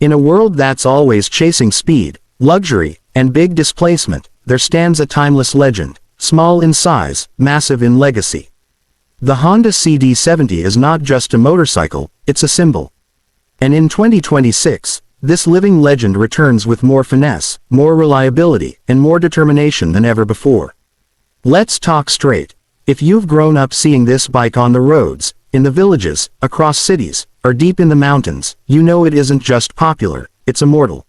In a world that's always chasing speed, luxury, and big displacement, there stands a timeless legend, small in size, massive in legacy. The Honda CD70 is not just a motorcycle, it's a symbol. And in 2026, this living legend returns with more finesse, more reliability, and more determination than ever before. Let's talk straight. If you've grown up seeing this bike on the roads, in the villages, across cities, or deep in the mountains, you know it isn't just popular, it's immortal.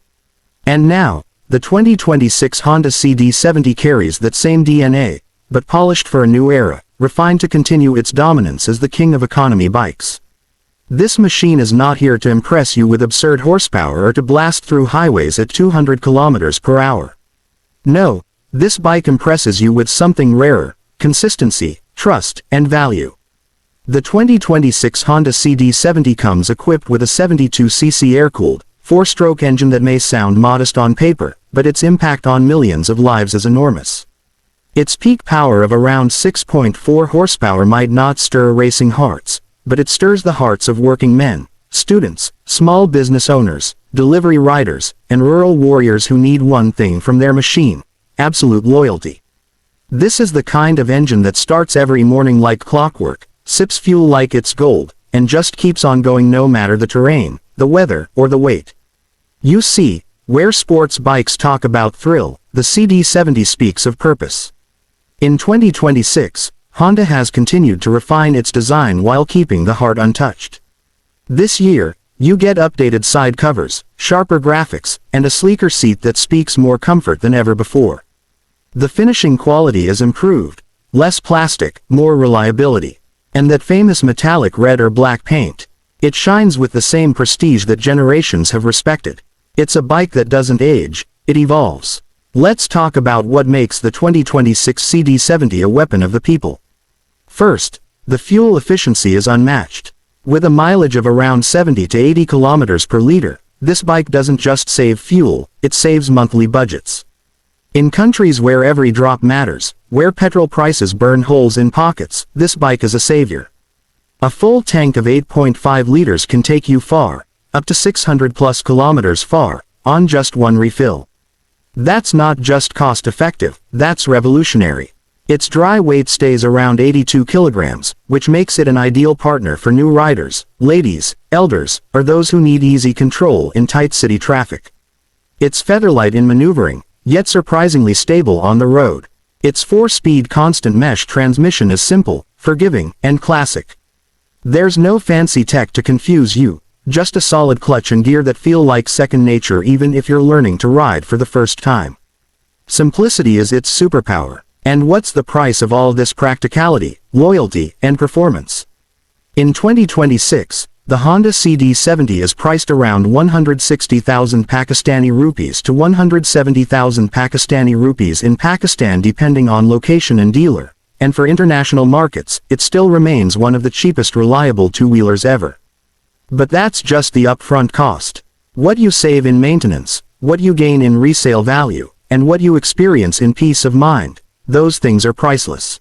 And now, the 2026 Honda CD70 carries that same DNA, but polished for a new era, refined to continue its dominance as the king of economy bikes. This machine is not here to impress you with absurd horsepower or to blast through highways at 200 kilometers per hour. No, this bike impresses you with something rarer: consistency, trust, and value. The 2026 Honda CD70 comes equipped with a 72cc air-cooled, 4-stroke engine that may sound modest on paper, but its impact on millions of lives is enormous. Its peak power of around 6.4 horsepower might not stir racing hearts, but it stirs the hearts of working men, students, small business owners, delivery riders, and rural warriors who need one thing from their machine: absolute loyalty. This is the kind of engine that starts every morning like clockwork, sips fuel like it's gold, and just keeps on going no matter the terrain, the weather, or the weight. You see, where sports bikes talk about thrill, the CD70 speaks of purpose. In 2026, Honda has continued to refine its design while keeping the heart untouched. This year, you get updated side covers, sharper graphics, and a sleeker seat that speaks more comfort than ever before. The finishing quality is improved: less plastic, more reliability. And that famous metallic red or black paint, it shines with the same prestige that generations have respected. It's a bike that doesn't age, it evolves. Let's talk about what makes the 2026 CD70 a weapon of the people. First, the fuel efficiency is unmatched. With a mileage of around 70 to 80 kilometers per liter, this bike doesn't just save fuel, it saves monthly budgets. In countries where every drop matters, where petrol prices burn holes in pockets, this bike is a savior. A full tank of 8.5 liters can take you far, up to 600 plus kilometers far, on just one refill. That's not just cost-effective, that's revolutionary. Its dry weight stays around 82 kilograms, which makes it an ideal partner for new riders, ladies, elders, or those who need easy control in tight city traffic. It's featherlight in maneuvering, yet surprisingly stable on the road. Its 4-speed constant mesh transmission is simple, forgiving, and classic. There's no fancy tech to confuse you, just a solid clutch and gear that feel like second nature even if you're learning to ride for the first time. Simplicity is its superpower. And what's the price of all this practicality, loyalty, and performance? In 2026, the Honda CD70 is priced around 160,000 Pakistani rupees to 170,000 Pakistani rupees in Pakistan depending on location and dealer, and for international markets, it still remains one of the cheapest reliable two-wheelers ever. But that's just the upfront cost. What you save in maintenance, what you gain in resale value, and what you experience in peace of mind, those things are priceless.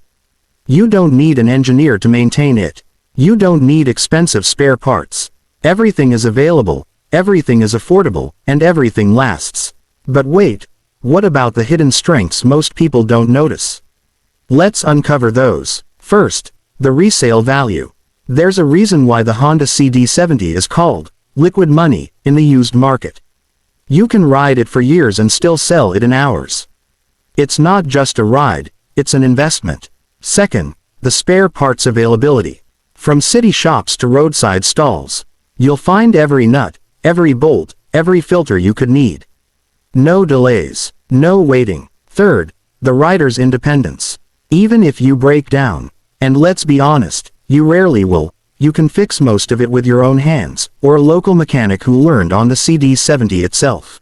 You don't need an engineer to maintain it. You don't need expensive spare parts. Everything is available, everything is affordable, and everything lasts. But wait, what about the hidden strengths most people don't notice? Let's uncover those. First, the resale value. There's a reason why the Honda CD70 is called liquid money in the used market. You can ride it for years and still sell it in hours. It's not just a ride, it's an investment. Second, the spare parts availability. From city shops to roadside stalls, you'll find every nut, every bolt, every filter you could need. No delays, no waiting. Third, the rider's independence. Even if you break down, and let's be honest, you rarely will, you can fix most of it with your own hands, or a local mechanic who learned on the CD70 itself.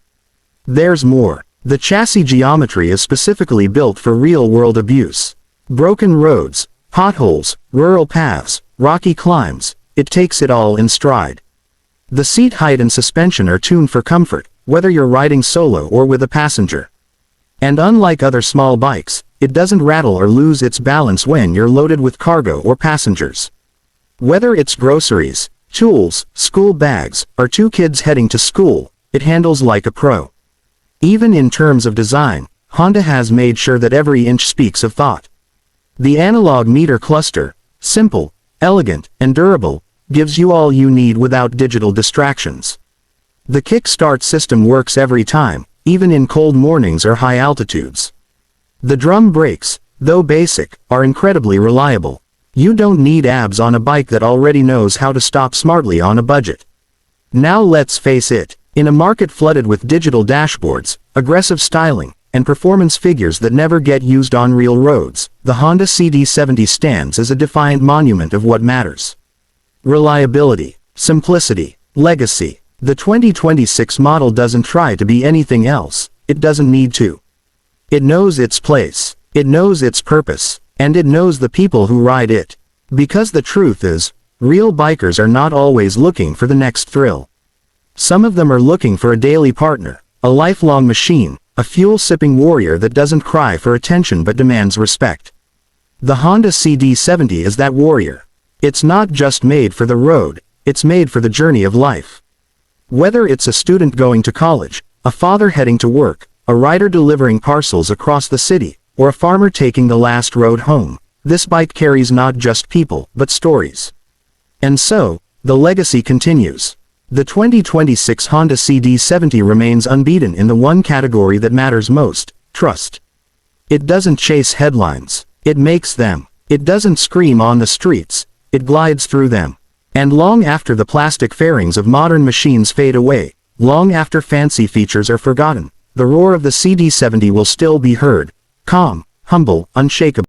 There's more. The chassis geometry is specifically built for real-world abuse. Broken roads, potholes, rural paths, rocky climbs, it takes it all in stride. The seat height and suspension are tuned for comfort, whether you're riding solo or with a passenger. And unlike other small bikes, it doesn't rattle or lose its balance when you're loaded with cargo or passengers. Whether it's groceries, tools, school bags, or two kids heading to school, it handles like a pro. Even in terms of design, Honda has made sure that every inch speaks of thought. The analog meter cluster, simple, elegant, and durable, gives you all you need without digital distractions. The kick-start system works every time, even in cold mornings or high altitudes. The drum brakes, though basic, are incredibly reliable. You don't need abs on a bike that already knows how to stop smartly on a budget. Now let's face it, in a market flooded with digital dashboards, aggressive styling, and performance figures that never get used on real roads, the Honda CD70 stands as a defiant monument of what matters. Reliability, simplicity, legacy. The 2026 model doesn't try to be anything else, it doesn't need to. It knows its place, it knows its purpose, and it knows the people who ride it. Because the truth is, real bikers are not always looking for the next thrill. Some of them are looking for a daily partner, a lifelong machine, a fuel-sipping warrior that doesn't cry for attention but demands respect. The Honda CD70 is that warrior. It's not just made for the road, it's made for the journey of life. Whether it's a student going to college, a father heading to work, a rider delivering parcels across the city, or a farmer taking the last road home, this bike carries not just people, but stories. And so, the legacy continues. The 2026 Honda CD70 remains unbeaten in the one category that matters most, trust. It doesn't chase headlines, it makes them. It doesn't scream on the streets, it glides through them. And long after the plastic fairings of modern machines fade away, long after fancy features are forgotten, the roar of the CD70 will still be heard, calm, humble, unshakable.